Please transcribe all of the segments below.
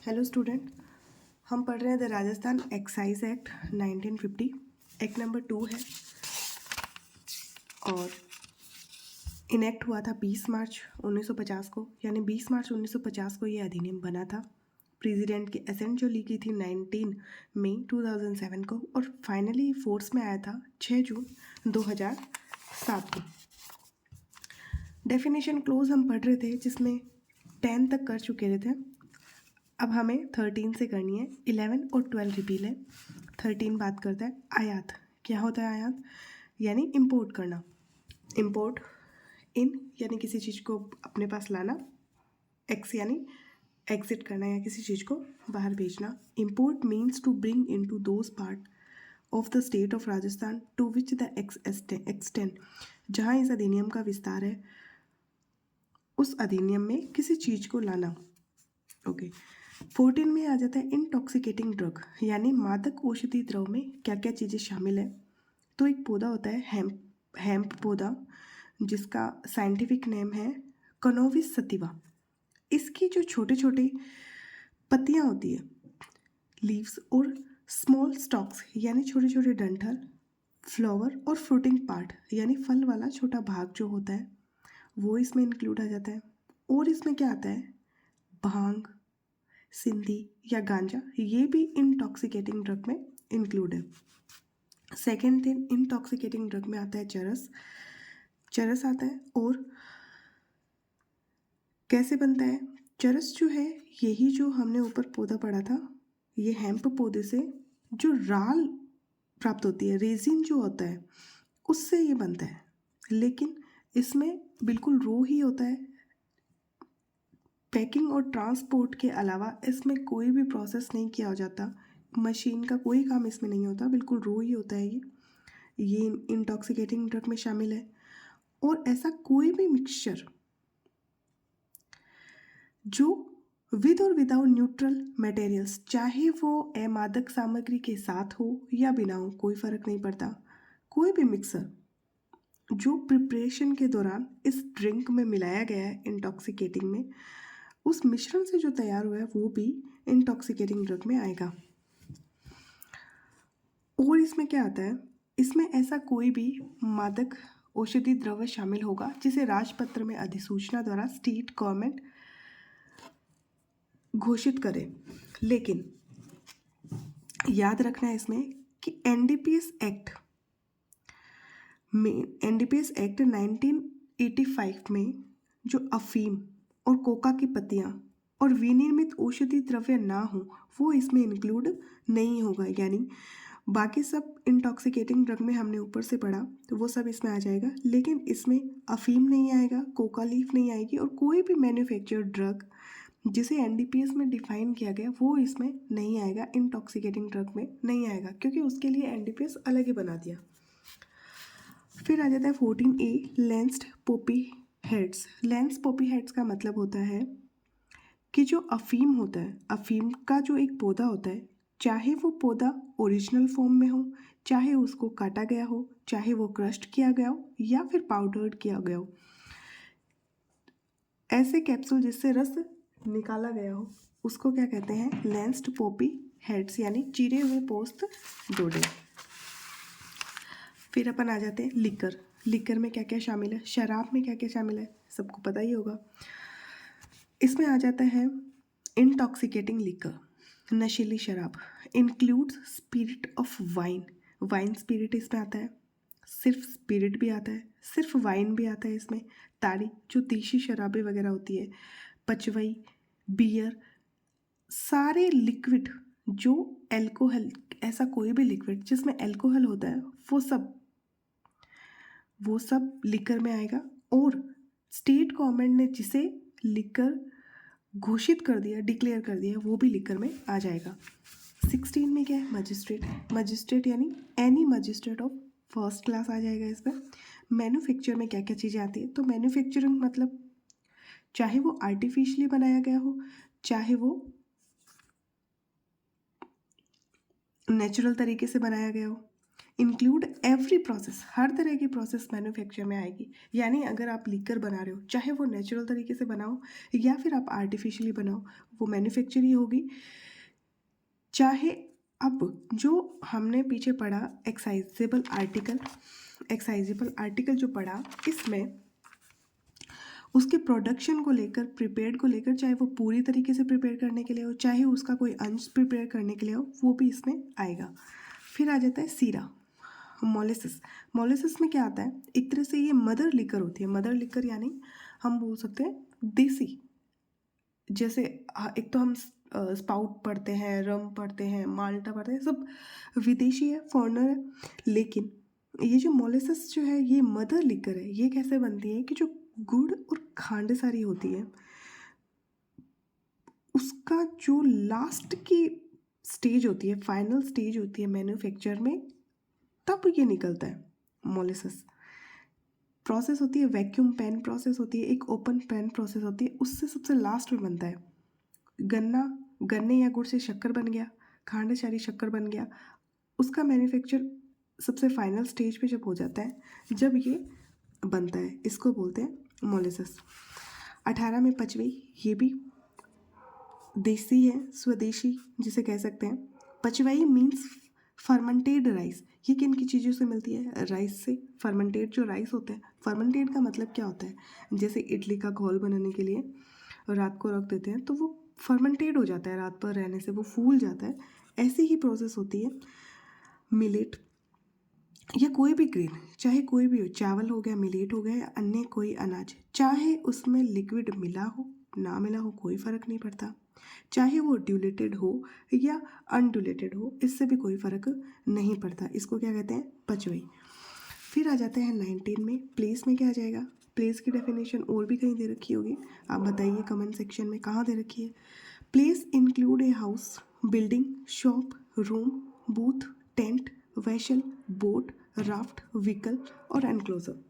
Hello student, हम पढ़ रहे हैं the Rajasthan excise act 1950। Act number 2 है और इनेक्ट हुआ था 20 मार्च 1950 को, यानी 20 मार्च 1950 को ये अधिनियम बना था। प्रेसिडेंट की असेंट जो ली गई थी 19 मई 2007 को और फाइनली फोर्स में आया था 6 जून 2007 को। डेफिनेशन क्लोज हम पढ़ रहे थे जिसमें 10 तक कर चुके थे। अब हमें 13 से करनी है। 11 और 12 रिपील है। 13 बात करता है आयात। क्या होता है आयात? यानी इंपोर्ट करना। इंपोर्ट इन यानी किसी चीज़ को अपने पास लाना। एक्स यानी एग्जिट करना या किसी चीज़ को बाहर भेजना। Import means to bring in to those part of the state of Rajasthan to which the extend, जहाँ इस अधिनियम का विस्तार है उस अधिनियम में किसी चीज़ को लाना। ओके 14 में आ जाता है इंटॉक्सिकेटिंग ड्रग, यानी मादक औषधि द्रव में क्या क्या चीज़ें शामिल है। तो एक पौधा होता है हेम्प पौधा, जिसका साइंटिफिक नेम है कनोविस सतिवा। इसकी जो छोटे छोटे पत्तियाँ होती है, लीव्स और स्मॉल स्टॉक्स यानी छोटे छोटे डंठल, फ्लावर और फ्रूटिंग पार्ट यानी फल वाला छोटा भाग जो होता है वो इसमें इंक्लूड आ जाता है। और इसमें क्या आता है? भांग, सिंधी या गांजा, ये भी इंटॉक्सिकेटिंग ड्रग में इंक्लूड है। सेकेंड थिंग, इंटॉक्सिकेटिंग ड्रग में आता है चरस। चरस आता है और कैसे बनता है? चरस जो है यही जो हमने ऊपर पौधा पढ़ा था, ये हेम्प पौधे से जो राल प्राप्त होती है, रेजिन जो होता है, उससे ये बनता है। लेकिन इसमें बिल्कुल रो ही होता है। पैकिंग और ट्रांसपोर्ट के अलावा इसमें कोई भी प्रोसेस नहीं किया जाता, मशीन का कोई काम इसमें नहीं होता, बिल्कुल रो ही होता है ये इंटॉक्सिकेटिंग ड्रग में शामिल है। और ऐसा कोई भी मिक्सचर जो विद और विदाउट न्यूट्रल मटेरियल्स, चाहे वो अमादक सामग्री के साथ हो या बिना हो, कोई फर्क नहीं पड़ता, कोई भी मिक्सर जो प्रिपरेशन के दौरान इस ड्रिंक में मिलाया गया है इंटॉक्सिकेटिंग में, उस मिश्रण से जो तैयार हुआ है वो भी इंटॉक्सिकेटिंग ड्रग में आएगा। और इसमें क्या आता है? इसमें ऐसा कोई भी मादक औषधि द्रव्य शामिल होगा जिसे राजपत्र में अधिसूचना द्वारा स्टेट गवर्नमेंट घोषित करे। लेकिन याद रखना है इसमें कि एनडीपीएस एक्ट 1985 में जो अफीम और कोका की पत्तियां और विनिर्मित औषधि द्रव्य ना हो वो इसमें इंक्लूड नहीं होगा। यानी बाकी सब इंटॉक्सिकेटिंग ड्रग में हमने ऊपर से पढ़ा तो वो सब इसमें आ जाएगा, लेकिन इसमें अफीम नहीं आएगा, कोका लीफ नहीं आएगी और कोई भी मैन्युफैक्चर्ड ड्रग जिसे एनडीपीएस में डिफाइन किया गया वो इसमें नहीं आएगा, इंटॉक्सिकेटिंग ड्रग में नहीं आएगा, क्योंकि उसके लिए एनडीपीएस अलग ही बना दिया। फिर आ जाता है 14A lanced poppy heads. Lanced poppy heads का मतलब होता है कि जो अफीम होता है, अफीम का जो एक पौधा होता है, चाहे वो पौधा ओरिजिनल फॉर्म में हो, चाहे उसको काटा गया हो, चाहे वो क्रश्ड किया गया हो या फिर पाउडर्ड किया गया हो, ऐसे कैप्सूल जिससे रस निकाला गया हो उसको क्या कहते हैं? लेंस्ड पोपी हेड्स, यानी चिरे हुए पोस्त डोडे। फिर अपन आ जाते हैं लिकर। लिकर में क्या क्या शामिल है? शराब में क्या क्या शामिल है सबको पता ही होगा। इसमें आ जाता है इंटॉक्सिकेटिंग लिकर, नशीली शराब, includes spirit of wine. Wine spirit इसमें आता है, सिर्फ स्पिरिट भी आता है, सिर्फ वाइन भी आता है इसमें, ताड़ी जो देशी शराबें वगैरह होती है, पचवई, बियर, सारे लिक्विड जो एल्कोहल, ऐसा कोई भी लिक्विड जिसमें एल्कोहल होता है वो सब लिकर में आएगा। और स्टेट गवर्नमेंट ने जिसे लिकर घोषित कर दिया, डिक्लेयर कर दिया, वो भी लिकर में आ जाएगा। 16 में क्या है? मजिस्ट्रेट। मजिस्ट्रेट यानी any magistrate of first class आ जाएगा इसमें। मैन्युफैक्चर में क्या क्या चीज़ें आती है? तो मैन्युफैक्चरिंग मतलब चाहे वो आर्टिफिशियली बनाया गया हो, चाहे वो नेचुरल तरीके से बनाया गया हो, इंक्लूड एवरी प्रोसेस, हर तरह की प्रोसेस मैन्युफैक्चर में आएगी। यानी अगर आप लीकर बना रहे हो, चाहे वो नेचुरल तरीके से बनाओ या फिर आप आर्टिफिशियली बनाओ, वो मैन्युफैक्चर ही होगी। चाहे अब जो हमने पीछे पढ़ा एक्साइजेबल आर्टिकल जो पढ़ा, इसमें उसके प्रोडक्शन को लेकर, प्रिपेयर्ड को लेकर, चाहे वो पूरी तरीके से प्रिपेयर करने के लिए हो, चाहे उसका कोई अंश प्रिपेयर करने के लिए हो, वो भी इसमें आएगा। फिर आ जाता है सीरा, मोलेसिस में क्या आता है, एक तरह से ये मदर लिकर होती है। मदर लिकर यानी हम बोल सकते हैं देसी। जैसे एक तो हम स्पाउट पढ़ते हैं, रम पढ़ते हैं, माल्टा पढ़ते हैं, सब विदेशी है, फॉरेनर है। लेकिन ये जो मोलेसिस जो है, ये मदर लिकर है। ये कैसे बनती है कि जो गुड़ और खांड सारी होती है, उसका जो लास्ट की स्टेज होती है, फाइनल स्टेज होती है मैन्युफैक्चर में, तब ये निकलता है मोलेसिस। प्रोसेस होती है वैक्यूम पैन प्रोसेस होती है, एक ओपन पैन प्रोसेस होती है, उससे सबसे लास्ट में बनता है। गन्ने या गुड़ से शक्कर बन गया, खांड सारी शक्कर बन गया, उसका मैन्युफैक्चर सबसे फाइनल स्टेज पे जब हो जाता है, जब ये बनता है, इसको बोलते हैं मोलेसिस। 18 में पचवई, ये भी देसी है, स्वदेशी जिसे कह सकते हैं। पचवई मीन्स फर्मेंटेड राइस। ये किन की चीज़ों से मिलती है, राइस से। फर्मेंटेड जो राइस होता है, फर्मेंटेड का मतलब क्या होता है, जैसे इडली का घोल बनाने के लिए रात को रख देते हैं तो वो फर्मेंटेड हो जाता है, रात पर रहने से वो फूल जाता है। ऐसी ही प्रोसेस होती है मिलेट या कोई भी ग्रेन, चाहे कोई भी हो, चावल हो गया, मिलेट हो गया, या अन्य कोई अनाज, चाहे उसमें लिक्विड मिला हो ना मिला हो, कोई फ़र्क नहीं पड़ता। चाहे वो ड्यूलेटेड हो या अनड्यूलेटेड हो, इससे भी कोई फ़र्क नहीं पड़ता। इसको क्या कहते हैं, पचवई। फिर आ जाते हैं 19 में, प्लेस में क्या आ जाएगा। प्लेस की डेफिनेशन और भी कहीं दे रखी होगी, आप बताइए कमेंट सेक्शन में कहाँ दे रखी है। Place include a house, building, shop, room, booth, tent, vessel, boat, raft, vehicle और एनक्लोजर।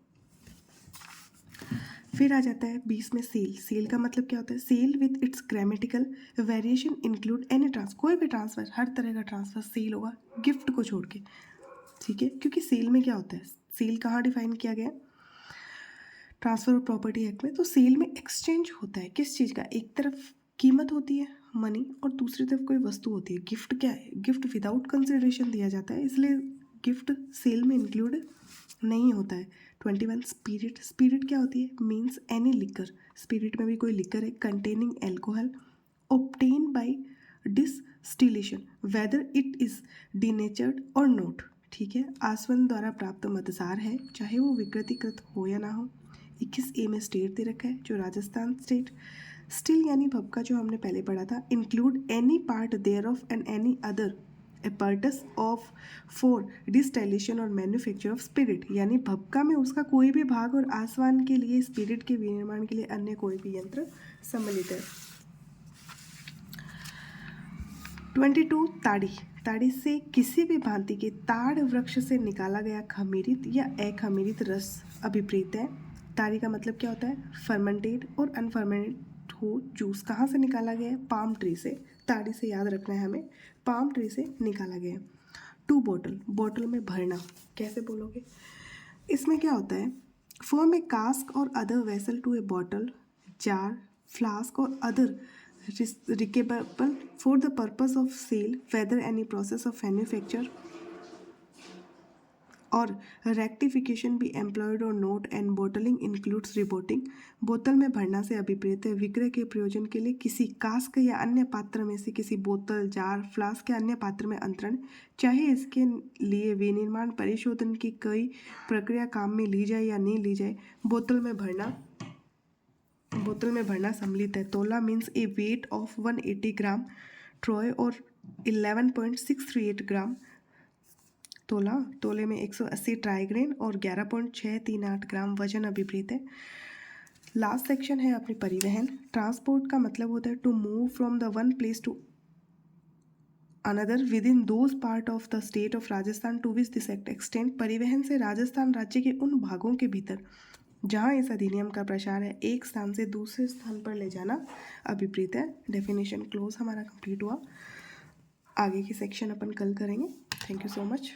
फिर आ जाता है 20 में सेल का मतलब क्या होता है, sale with its grammatical variation include any कोई भी ट्रांसफ़र, हर तरह का ट्रांसफ़र सेल होगा, गिफ्ट को छोड़ के। ठीक है, क्योंकि सेल में क्या होता है, सेल कहाँ डिफाइन किया गया है, ट्रांसफ़र ऑफ प्रॉपर्टी एक्ट में। तो सेल में एक्सचेंज होता है किस चीज़ का, एक तरफ कीमत होती है मनी और दूसरी तरफ कोई वस्तु होती है। गिफ्ट क्या है, गिफ्ट विदाउट कंसिडरेशन दिया जाता है, इसलिए गिफ्ट सेल में इंक्लूड नहीं होता है। 21 स्पिरिट क्या होती है, मीन्स एनी लिकर, स्पिरिट में भी कोई लिकर है, containing alcohol, obtained by distillation whether it is denatured or not। ठीक है, आसवन द्वारा प्राप्त मदसार है, चाहे वो विकृतिकृत हो या ना हो। 21A में स्टेट दे रखा है, जो राजस्थान स्टेट। स्टिल यानी भपका, जो हमने पहले पढ़ा था, include any part thereof and any other apparatus of for distillation और मैन्युफैक्चर ऑफ स्पिरिट। यानी भपका में उसका कोई भी भाग और आसवान के लिए, स्पिरिट के विनिर्माण के लिए अन्य कोई भी यंत्र सम्मिलित है। 22 ताड़ी से किसी भी भांति के ताड़ वृक्ष से निकाला गया खमीरित या अखमीरित रस अभिप्रेत है। ताड़ी का मतलब क्या होता है, फर्मेंटेड और अनफर्मेंटेड हो जूस। कहाँ से निकाला गया है, पाम ट्री से। ताड़ी से याद रखना है हमें, पाम ट्री से निकाला गया है। 2 बोतल में भरना, कैसे बोलोगे, इसमें क्या होता है, फॉर्म ए कास्क और other vessel to a bottle, jar, flask और other receptacle for the purpose of sale, whether any process of manufacture or rectification be employed or not, and bottling includes rebotting। बोतल में भरना से अभिप्रेत है विक्रय के प्रयोजन के लिए किसी कास्क या अन्य पात्र में से किसी बोतल, जार, फ्लास्क या अन्य पात्र में अंतरण, चाहे इसके लिए विनिर्माण परिशोधन की कोई प्रक्रिया काम में ली जाए या नहीं ली जाए। बोतल में भरना सम्मिलित है। तोला means A weight of 180 gram, Troy और 11.638 ग्राम। तोले में 180 ट्राइग्रेन और 11.638 ग्राम वजन अभिप्रेत है। लास्ट सेक्शन है अपनी परिवहन। ट्रांसपोर्ट का मतलब होता है to move from the one place to another within those part of the state of Rajasthan to which this act extend. परिवहन से राजस्थान राज्य के उन भागों के भीतर जहाँ इस अधिनियम का प्रसार है, एक स्थान से दूसरे स्थान पर ले जाना अभिप्रेत है। डेफिनेशन क्लोज हमारा कंप्लीट हुआ। आगे की सेक्शन अपन कल करेंगे। Thank you so much.